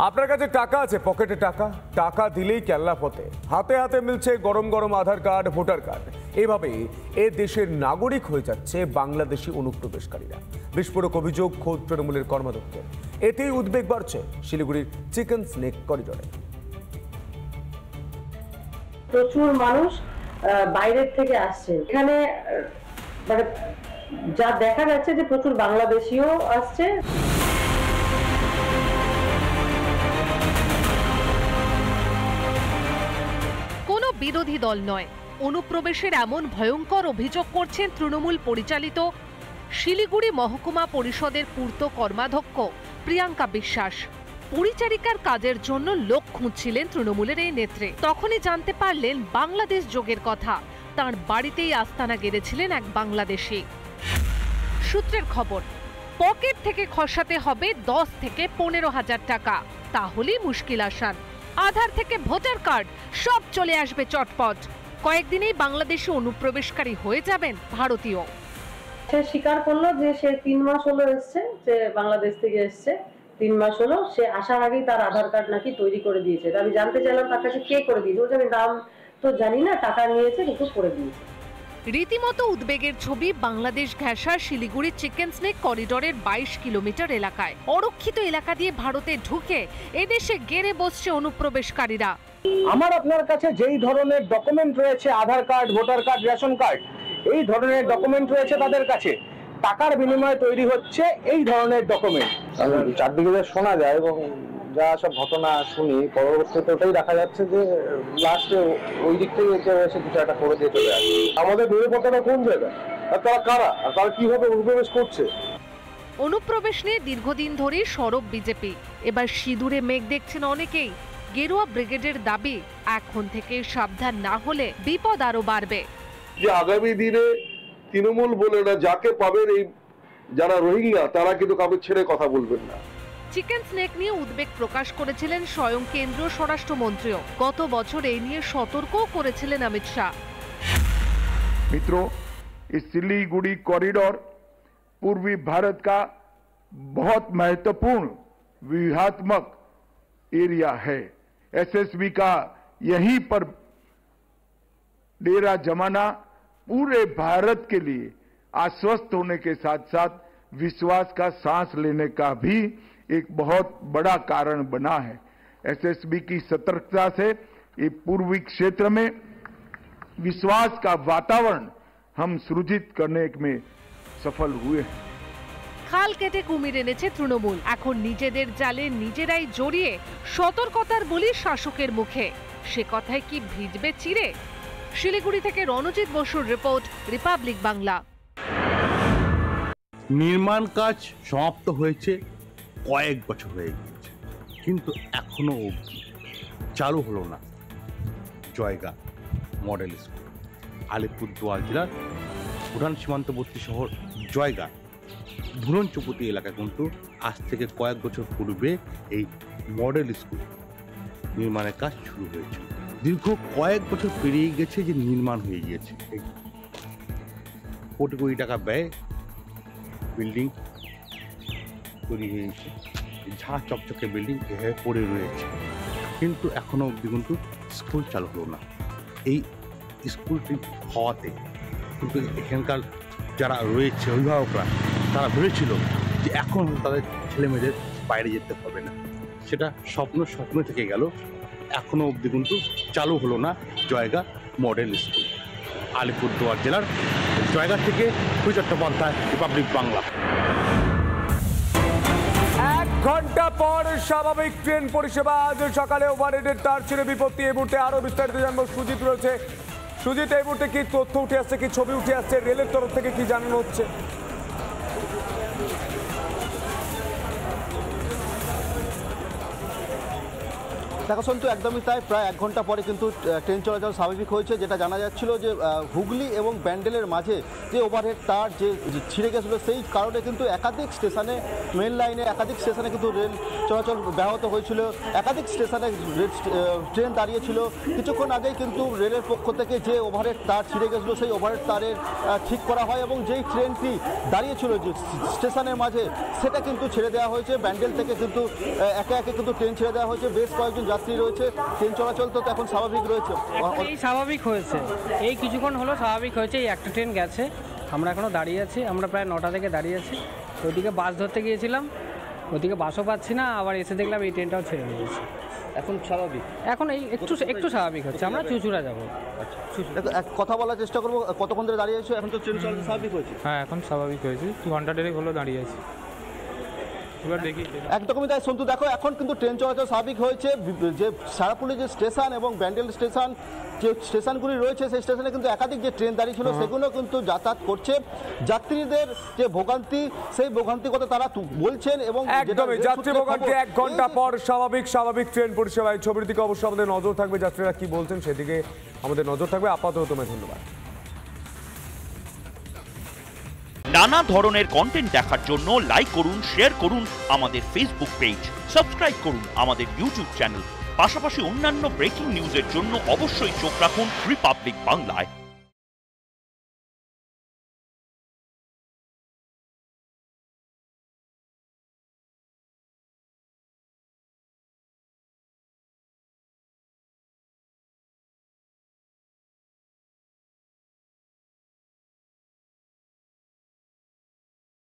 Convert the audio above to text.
আপনার কাছে টাকা আছে, পকেটে টাকা, টাকা দিলেই কেল্লা ফতে, হাতে হাতে মিলছে গরম গরম আধার কার্ড, ভোটার কার্ড। এভাবেই এ দেশের নাগরিক হয়ে যাচ্ছে বাংলাদেশি অনুপ্রবেশকারীরা। বিস্ফোরক অভিযোগ খোদ তৃণমূলের কর্মাধ্যক্ষের। এতেই উদ্বেগ বাড়ছে শিলিগুড়ির চিকেন স্নেক করিডোরে। প্রচুর মানুষ বাইরের থেকে আসছে এখানে, মানে যা দেখা যাচ্ছে যে প্রচুর বাংলাদেশিও আসছে। কোনো বিরোধী দল নয়, অনুপ্রবেশের এমন ভয়ঙ্কর অভিযোগ করছেন তৃণমূল পরিচালিত শিলিগুড়ি মহকুমা পরিষদের পূর্ত কর্মাধ্যক্ষ প্রিয়াঙ্কা বিশ্বাস। পরিচারিকার কাজের জন্য লোক খুঁজছিলেন তৃণমূলের এই নেত্রী। তখনই জানতে পারলেন বাংলাদেশ যোগের কথা। তার বাড়িতেই আস্তানা গেড়েছিলেন এক বাংলাদেশি। সূত্রের খবর, পকেট থেকে খসাতে হবে 10 থেকে 15,000 টাকা, তাহলেই মুশকিল আসান। আধার থেকে ভোটার কার্ড সব চলে আসবে চটপট। কয়েকদিনেই বাংলাদেশি অনুপ্রবেশকারী হয়ে যাবেন ভারতীয়। সে স্বীকার করলো যে সে 3 মাস হলো এসছে, যে বাংলাদেশ থেকে এসছে 3 মাস হলো। সে আসার আগেই তার আধার কার্ড নাকি তৈরি করে দিয়েছে। আমি জানতে চাইলাম তার কাছে কে করে দিয়েছে। বলছে আমি নাম তো জানি না, টাকা নিয়েছে কিন্তু করে দিয়েছে। রীতিমতো উদ্বেগের ছবি বাংলাদেশ ঘেঁষা শিলিগুড়ি চিকেন স্নেক করিডোরের 22 কিলোমিটার এলাকায়। অরক্ষিত এলাকা দিয়ে ভারতে ঢুকে এদেশে গেড়ে বসছে অনুপ্রবেশকারীরা। আমার আপনার কাছে যেই ধরনের ডকুমেন্ট রয়েছে, Aadhaar card, voter card, ration card, এই ধরনের ডকুমেন্ট রয়েছে তাদের কাছে, টাকার বিনিময়ে তৈরি হচ্ছে এই ধরনের ডকুমেন্ট। চারদিকে যা শোনা যায় এবং যা সব ঘটনা শুনি, পরবর্তীতে ওটাই দেখা যাচ্ছে যে লাস্টে ওই দিক থেকে এসে কিছু একটা করে দিয়ে চলে আসে। আমাদের নিরাপত্তাটা কোন জায়গায়, আর তারা কারা, আর তারা কিভাবে অনুপ্রবেশ করছে? অনুপ্রবেশ নিয়ে দীর্ঘদিন ধরেই সরব বিজেপি। এবার সিঁদুরে মেঘ দেখছেন অনেকেই। গেরুয়া ব্রিগেডের দাবি, এখন থেকে সাবধান না হলে বিপদ আরো বাড়বে। যে আগামী দিনে তৃণমূল বলে না, যাকে পাবেন এই যারা রোহিঙ্গা তারা কিন্তু কাউকে ছেড়ে কথা বলবেন না। চিকেন স্নেক নিয়ে উদ্বেগ প্রকাশ করেছিলেন স্বয়ং কেন্দ্রীয় স্বরাষ্ট্রমন্ত্রীও। গত বছর এই নিয়ে সতর্কও করেছিলেন অমিত শাহ। मित्रों, इस सिलीगुड़ी कॉरिडोर पूर्वी भारत का बहुत महत्वपूर्ण व्यूहात्मक एरिया है। एसएसबी का यहीं पर डेरा जमाना पूरे भारत के लिए आश्वस्त होने के साथ साथ विश्वास का सांस लेने का भी एक बहुत बड़ा कारण बना है। एसएसबी की सतर्कता से ये पूर्वी क्षेत्र में विश्वास का वातावरण हम सृजित करने में सफल हुए हैं। খাল কেটে কুমির এনেছে তৃণমূল। এখন নিজেদের জালে নিজেরাই জড়িয়ে সতর্কতার বলি শাসকের মুখে। সে কথায় কি ভিজবে চিড়ে? শিলিগুড়ি থেকে রণজিৎ বসুর রিপোর্ট, রিপাবলিক বাংলা। নির্মাণ কাজ সমাপ্ত হয়েছে কয়েক বছর হয়ে গিয়েছে, কিন্তু এখনো অবধি চালু হলো না জয়গা মডেল স্কুল। আলিপুরদুয়ার জেলার ভুটান সীমান্তবর্তী শহর জয়গা ধুরনচুপুটি এলাকায় কিন্তু আজ থেকে কয়েক বছর পূর্বে এই মডেল স্কুল নির্মাণের কাজ শুরু হয়েছিল। দীর্ঘ কয়েক বছর পেরিয়ে গেছে যে নির্মাণ হয়ে গিয়েছে। কোটি কোটি টাকা ব্যয় বিল্ডিং তৈরি হয়েছে, ঝাঁ চকচকে বিল্ডিং এভাবে পড়ে রয়েছে, কিন্তু এখনো অবধি কিন্তু স্কুল চালু হলো না। এই স্কুলটি হওয়াতে কিন্তু এখানকার যারা রয়েছে অভিভাবকরা, তারা ভেবেছিল যে এখন তাদের ছেলেমেয়েদের বাইরে যেতে হবে না। সেটা স্বপ্ন থেকে গেল। এখনো অবধি কিন্তু চালু হলো না জয়গা মডেল স্কুল। আলিপুরদুয়ার জেলার জয়গা থেকে চট্টোপাধ্যায়, রিপাবলিক বাংলা। 1 ঘন্টা পর স্বাভাবিক ট্রেন পরিষেবা। আজ সকালে ওভারহেডের তার ছিঁড়ে বিপত্তি। এই মুহূর্তে আরো বিস্তারিত জানবো। সুজিত রয়েছে। সুজিত, এই মুহূর্তে কি তথ্য উঠে আসছে, কি ছবি উঠে আসছে, রেলের তরফ থেকে কি জানানো হচ্ছে? দেখো সন্তু, একদমই তাই। প্রায় 1 ঘন্টা পরে কিন্তু ট্রেন চলাচল স্বাভাবিক হয়েছে। যেটা জানা যাচ্ছিল যে হুগলি এবং ব্যান্ডেলের মাঝে যে ওভারহেড তার যে ছিঁড়ে গেছিলো, সেই কারণে কিন্তু একাধিক স্টেশনে, মেন লাইনে একাধিক স্টেশনে কিন্তু রেল চলাচল ব্যাহত হয়েছিল। একাধিক স্টেশনে ট্রেন দাঁড়িয়েছিল। কিছুক্ষণ আগেই কিন্তু রেলের পক্ষ থেকে যে ওভারহেড তার ছিঁড়ে গেছিলো, সেই ওভারহেড তারের ঠিক করা হয় এবং যেই ট্রেনটি দাঁড়িয়েছিল যে স্টেশনের মাঝে, সেটা কিন্তু ছেড়ে দেওয়া হয়েছে। ব্যান্ডেল থেকে কিন্তু একে একে কিন্তু ট্রেন ছেড়ে দেওয়া হয়েছে। বেশ কয়েকজন যাত্রী রয়েছে। ট্রেন চলাচল তো এখন স্বাভাবিক রয়েছে। এই স্বাভাবিক হয়েছে, এই কিছুক্ষণ হলো স্বাভাবিক হয়েছে। এই একটা ট্রেন গেছে, আমরা এখনও দাঁড়িয়ে আছি। আমরা প্রায় 9টা থেকে দাঁড়িয়ে আছি। ওইদিকে বাস ধরতে গিয়েছিলাম, ওইদিকে বাসও পাচ্ছি না, আবার এসে দেখলাম এই ট্রেনটাও ছেড়ে দিয়েছে। এখন স্বাভাবিক, এখন এই একটু স্বাভাবিক হচ্ছে। আমরা চুচুড়া যাবো। কথা বলার চেষ্টা করবো। কতক্ষণ ধরে দাঁড়িয়ে আছো? এখন তো ট্রেন চলাচল স্বাভাবিক হয়েছে। হ্যাঁ, এখন স্বাভাবিক হয়েছে। ঘন্টা দেড়েক হলো দাঁড়িয়ে আছি। এবার দেখি একদমই তাই সন্তু। দেখো, এখন কিন্তু ট্রেন চলাচল স্বাভাবিক হয়েছে। যে সারাপুলি যে স্টেশন এবং ব্যান্ডেল স্টেশন, যে স্টেশনগুলি রয়েছে, সেই স্টেশনে কিন্তু একাধিক যে ট্রেন দাঁড়িয়ে ছিল, সেগুলো কিন্তু যাতায়াত করছে। যাত্রীদের যে ভোগান্তি, সেই ভোগান্তি কথা তারা বলছেন। এবং একদমই যাত্রী ভোগান্তি 1 ঘন্টা পর স্বাভাবিক ট্রেন পরিষেবায়। ছবির দিকে অবশ্যই আমাদের নজর থাকবে, যাত্রীরা কি বলছেন সেদিকে আমাদের নজর থাকবে। আপাতত তোমায় ধন্যবাদ। নানা ধরনের কন্টেন্ট দেখার জন্য লাইক করুন, শেয়ার করুন আমাদের ফেসবুক পেজ, সাবস্ক্রাইব করুন আমাদের ইউটিউব চ্যানেল। পাশাপাশি অন্যান্য ব্রেকিং নিউজের জন্য অবশ্যই চোখ রাখুন রিপাবলিক বাংলায়।